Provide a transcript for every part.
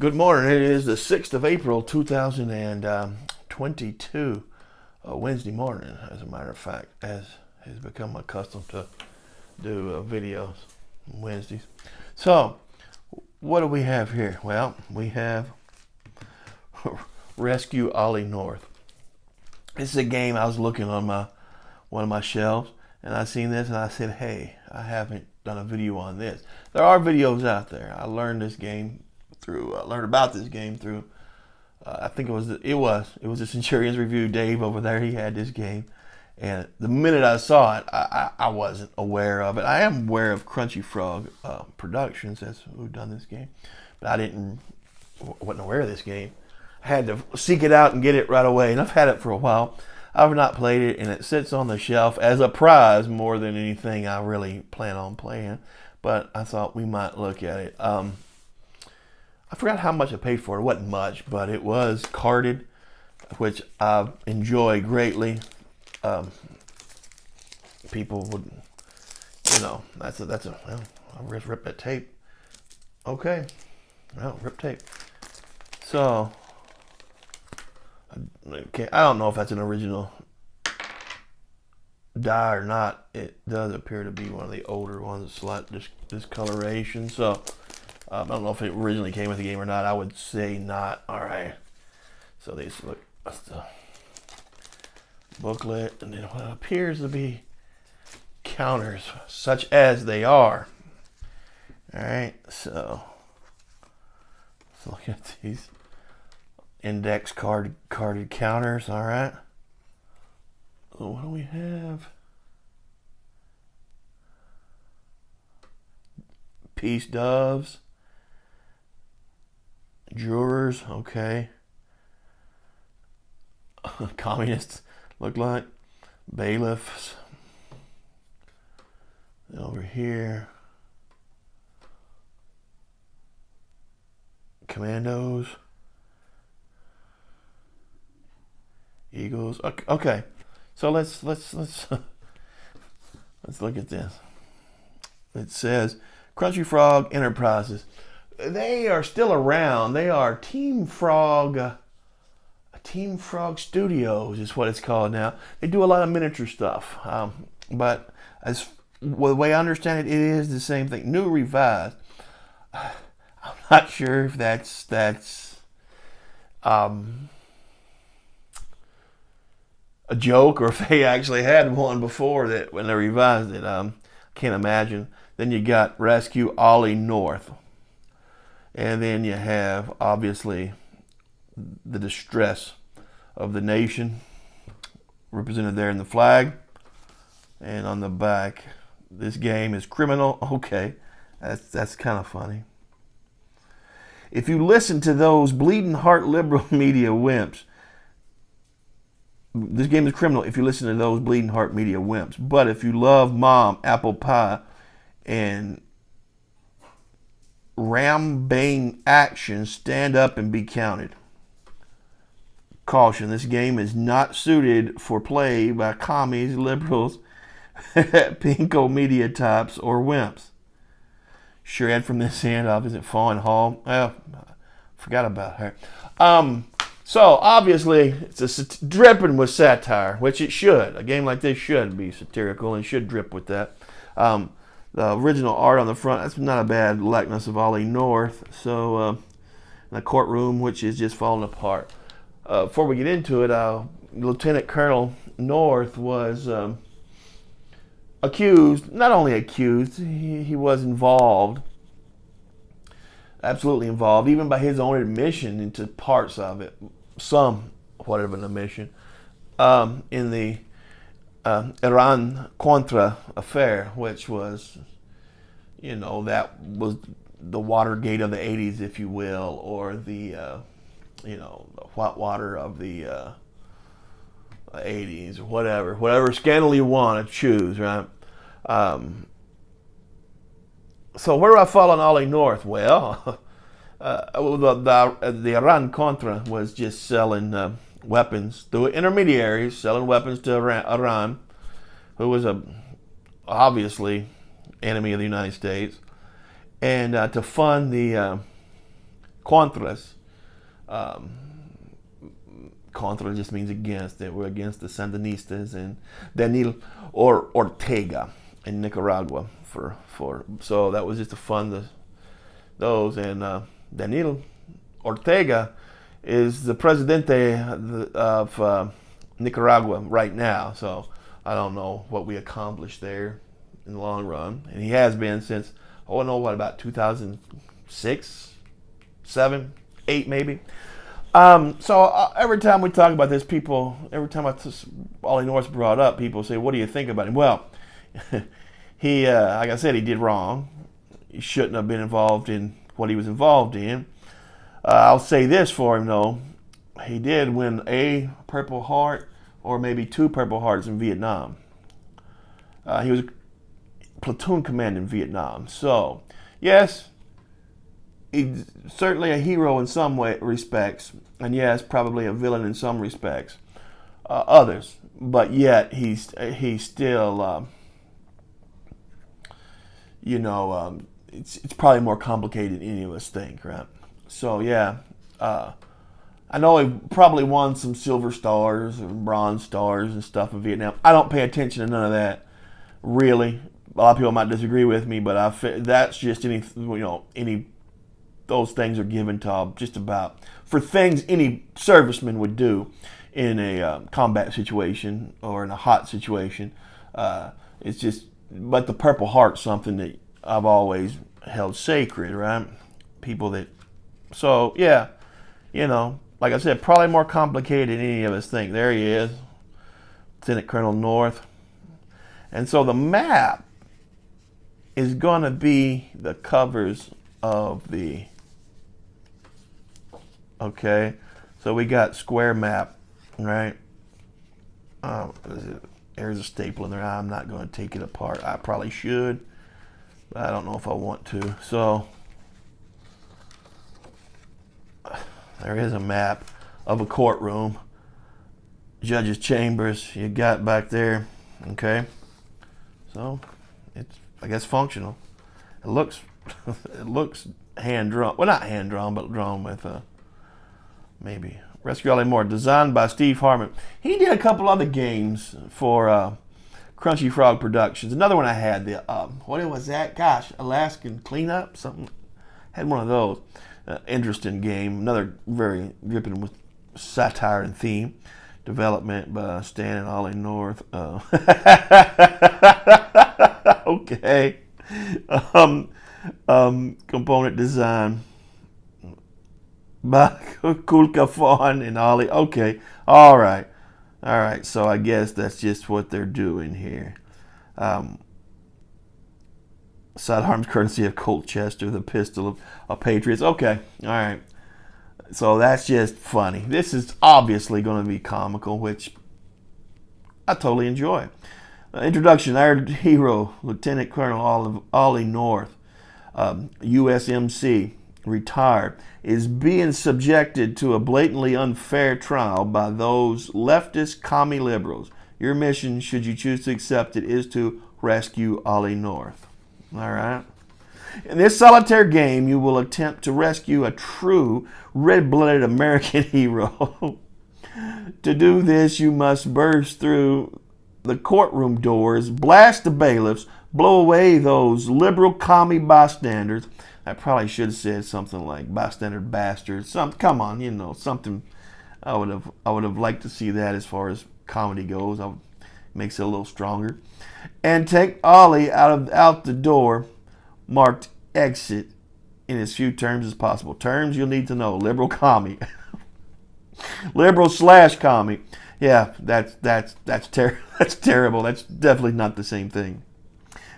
Good morning. It is the 6th of April, 2022, Wednesday morning, as a matter of fact, as has become my custom to do videos Wednesdays. So, what do we have here? Well, we have Rescue Ollie North. This is a game I was looking on one of my shelves, and I seen this, and I said, hey, I haven't done a video on this. There are videos out there. I learned about this game through I think it was the Centurion's Review. Dave over there, he had this game, and the minute I saw it, I wasn't aware of it. I am aware of Crunchy Frog Productions, that's who done this game, but I wasn't aware of this game. I had to seek it out and get it right away, and I've had it for a while. I've not played it, and it sits on the shelf as a prize more than anything I really plan on playing. But I thought we might look at it. I forgot how much I paid for it. It wasn't much, but it was carded, which I enjoy greatly. People would, well, I'll rip that tape. Okay, well, rip tape. So, okay, I don't know if that's an original die or not. It does appear to be one of the older ones, slight discoloration. So I don't know if it originally came with the game or not. I would say not. All right. So these look. That's the booklet, and then what appears to be counters, such as they are. All right. So let's look at these index carded counters. All right. So what do we have? Peace doves, jurors. Okay. Communists look like bailiffs. And over here, commandos. Eagles. Okay, so let's let's look at this. It says Crunchy Frog Enterprises. They are still around. They are Team Frog Studios is what it's called now. They do a lot of miniature stuff, but the way I understand it, it is the same thing. New revised. I'm not sure if that's a joke, or if they actually had one before that when they revised it. Can't imagine. Then you got Rescue Ollie North, and then you have obviously the distress of the nation represented there in the flag, and on the back, this game is criminal. Okay, that's kind of funny. If you listen to those bleeding heart liberal media wimps, this game is criminal if you listen to those bleeding heart media wimps. But if you love mom, apple pie, and ram-bang action, stand up and be counted. Caution, this game is not suited for play by commies, liberals, pinko media types, or wimps. Shred from this end, opposite Fawn Hall. Oh, forgot about her. So, obviously, it's dripping with satire, which it should. A game like this should be satirical and should drip with that. The original art on the front, that's not a bad likeness of Ollie North. So, the courtroom, which is just falling apart. Before we get into it, Lieutenant Colonel North was accused, not only accused, he was involved. Absolutely involved, even by his own admission into parts of it, somewhat of an admission, in the Iran-Contra affair, which was, that was the Watergate of the 80s, if you will, or the, the hot water of the 80s, or whatever scandal you want to choose, right? So where do I fall on Ollie North? Well, the Iran-Contra was just selling weapons through intermediaries, selling weapons to Iran, who was obviously enemy of the United States, and to fund the contras. Contra just means against. They were against the Sandinistas and Daniel Ortega in Nicaragua so that was just a fun those and Daniel Ortega is the presidente of Nicaragua right now. So I don't know what we accomplished there in the long run, and he has been since about 2006, 7, 8 maybe. Every time we talk about this, every time Ollie North brought up, people say, "What do you think about him?" Well, he, like I said, he did wrong. He shouldn't have been involved in what he was involved in. I'll say this for him, though. He did win a Purple Heart, or maybe 2 Purple Hearts in Vietnam. He was platoon command in Vietnam. So, yes, he's certainly a hero in some respects, and yes, probably a villain in some respects, others. But yet, he's still, it's probably more complicated than any of us think, right? So yeah, I know he probably won some silver stars and bronze stars and stuff in Vietnam. I don't pay attention to none of that, really. A lot of people might disagree with me, but that's just any those things are given to just about for things any serviceman would do in a combat situation or in a hot situation. It's just, but the Purple Heart's something that I've always held sacred, right? People that, so yeah, like I said, probably more complicated than any of us think. There he is, Lieutenant Colonel North. And so the map is going to be the covers of the, okay, so we got square map, right? There's a staple in there. I'm not going to take it apart. I probably should, but I don't know if I want to. So there is a map of a courtroom, judge's chambers. You got back there, okay? So it's, I guess, functional. It looks hand drawn. Well, not hand drawn, but drawn with maybe Rescue Ollie Moore. Designed by Steve Harmon. He did a couple other games for Crunchy Frog Productions. Another one I had, the what was that? Gosh, Alaskan Cleanup, something. Had one of those. Interesting game. Another very dripping with satire and theme. Development by Stan and Ollie North. Okay. Component design by Kulka Fawn and Ollie. Okay. All right. So I guess that's just what they're doing here. Sidearms courtesy of Colt Chester, the pistol of Patriots. Okay. All right. So that's just funny. This is obviously going to be comical, which I totally enjoy. Introduction, our hero, Lieutenant Colonel Ollie North, USMC, retired, is being subjected to a blatantly unfair trial by those leftist commie liberals. Your mission, should you choose to accept it, is to rescue Ollie North. All right? In this solitaire game, you will attempt to rescue a true red-blooded American hero. To do this, you must burst through the courtroom doors, blast the bailiffs, blow away those liberal commie bystanders. I probably should have said something like bystander bastards. Come on, something. I would have liked to see that as far as comedy goes. Makes it a little stronger. And take Ollie out the door marked exit in as few terms as possible. Terms you'll need to know: liberal commie, liberal/commie. Yeah, that's terrible. That's definitely not the same thing.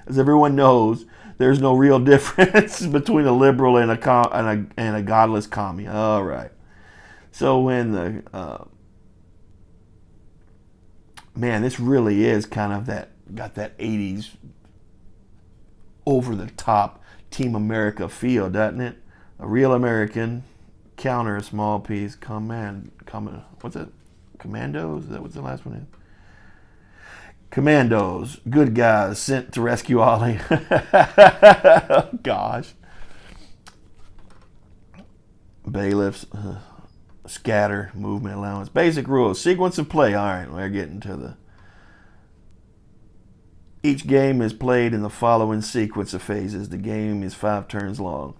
As everyone knows, there's no real difference between a liberal and a godless commie. All right. So when this really is kind of got that 80s over the top Team America feel, doesn't it? A real American counter a small piece. What's it? Commandos? Is that what the last one is? Commandos, good guys sent to rescue Ollie. Gosh. Bailiffs, scatter, movement allowance. Basic rules, sequence of play. All right, we're getting to the... Each game is played in the following sequence of phases. The game is 5 turns long.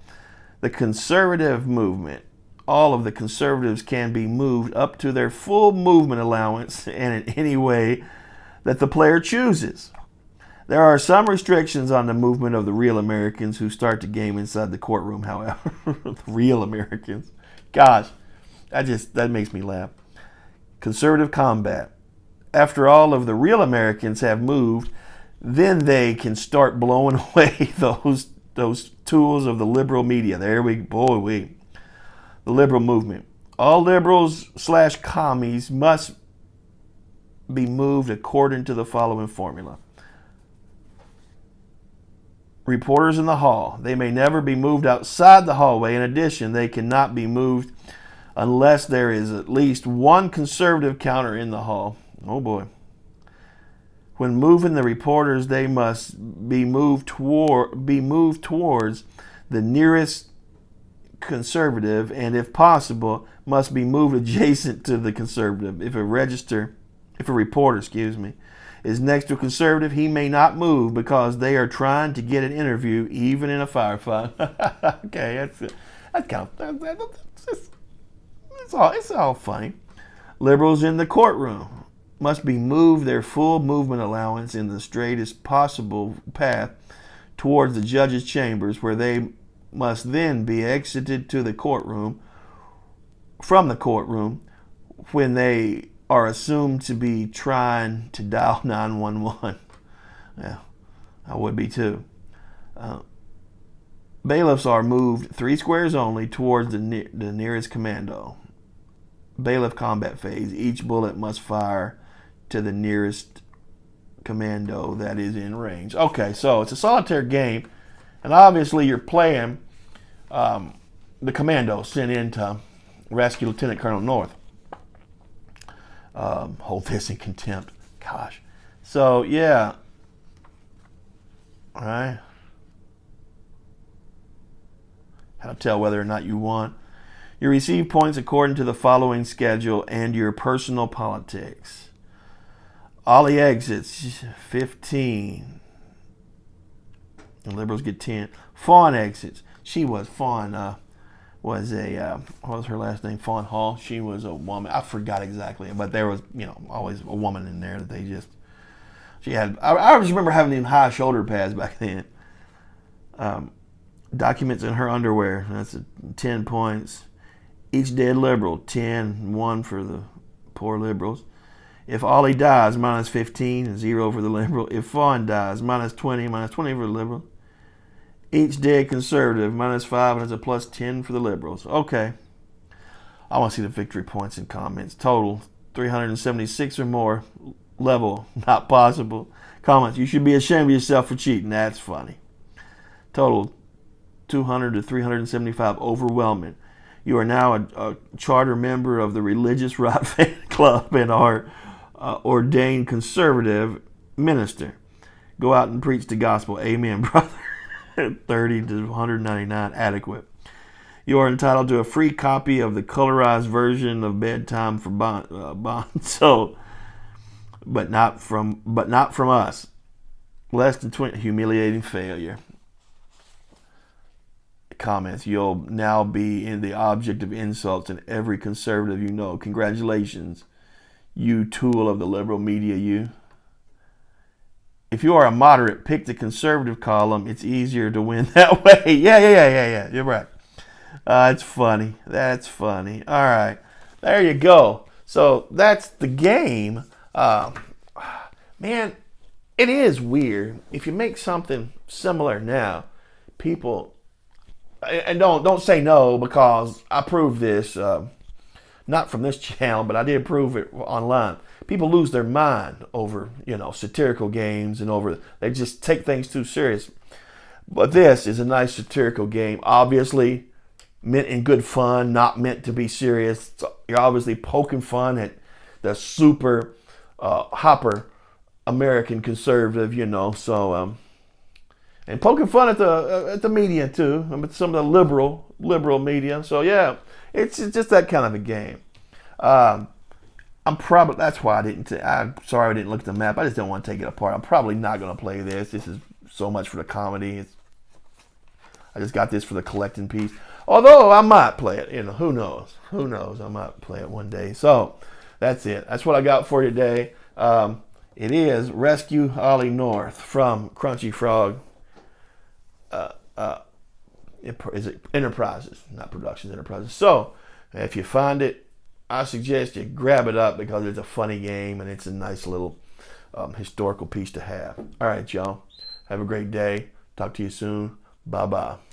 The conservative movement. All of the conservatives can be moved up to their full movement allowance and in any way that the player chooses. There are some restrictions on the movement of the real Americans who start the game inside the courtroom, however. The real Americans. Gosh, that makes me laugh. Conservative combat. After all of the real Americans have moved, then they can start blowing away those tools of the liberal media. There we go. The liberal movement. All liberals / commies must be moved according to the following formula. Reporters in the hall. They may never be moved outside the hallway. In addition, they cannot be moved unless there is at least one conservative counter in the hall. Oh boy. When moving the reporters, they must be moved towards the nearest conservative, and if possible, must be moved adjacent to the conservative. If a reporter, is next to a conservative, he may not move because they are trying to get an interview, even in a firefight. Okay, that's kind of it's all funny. Liberals in the courtroom must be moved their full movement allowance in the straightest possible path towards the judge's chambers, where they must then be exited to the courtroom from the courtroom when they are assumed to be trying to dial 911. Yeah, I would be too. Bailiffs are moved 3 squares only towards the nearest commando. Bailiff combat phase. Each bullet must fire to the nearest commando that is in range. Okay, so it's a solitaire game, and obviously you're playing the commando sent in to rescue Lieutenant Colonel North. Hold this in contempt. Gosh. So, yeah. All right. How to tell whether or not you won. You receive points according to the following schedule and your personal politics. Ollie exits 15. The liberals get 10. Fawn exits. Fawn was what was her last name? Fawn Hall. She was a woman. I forgot exactly, but there was, always a woman in there that she had. I always remember having them high shoulder pads back then. Documents in her underwear. That's 10 points. Each dead liberal, 10, 1 for the poor liberals. If Ollie dies, minus 15, 0 for the liberal. If Fawn dies, minus 20 for the liberal. Each dead conservative, minus 5, and it's a plus 10 for the liberals. Okay. I want to see the victory points and comments. Total, 376 or more. Level, not possible. Comments, you should be ashamed of yourself for cheating. That's funny. Total, 200 to 375. Overwhelming. You are now a charter member of the Religious Right Fan Club and are ordained conservative minister. Go out and preach the gospel. Amen, brother. 30 to 199. Adequate. You are entitled to a free copy of the colorized version of Bedtime for Bonzo, but not from us. Less than 20. Humiliating failure. Comments. You'll now be in the object of insults in every conservative you know. Congratulations, you tool of the liberal media, you. If you are a moderate, pick the conservative column. It's easier to win that way. Yeah. You're right. It's funny. That's funny. All right. There you go. So that's the game. Man, it is weird. If you make something similar now, people... And don't say no, because I proved this, not from this channel, but I did prove it online. People lose their mind over, satirical games and they just take things too serious. But this is a nice satirical game, obviously meant in good fun, not meant to be serious. So you're obviously poking fun at the super hopper American conservative, so... and poking fun at the media too. I mean, some of the liberal media. So yeah, it's just that kind of a game. I'm probably, that's why I'm sorry I didn't look at the map. I just don't want to take it apart. I'm probably not going to play this. This is so much for the comedy. I just got this for the collecting piece. Although I might play it, who knows? Who knows? I might play it one day. So that's it. That's what I got for you today. It is Rescue Ollie North from Crunchy Frog. Is it Enterprises, not Productions, Enterprises. So if you find it, I suggest you grab it up because it's a funny game and it's a nice little historical piece to have. All right, y'all. Have a great day. Talk to you soon. Bye-bye.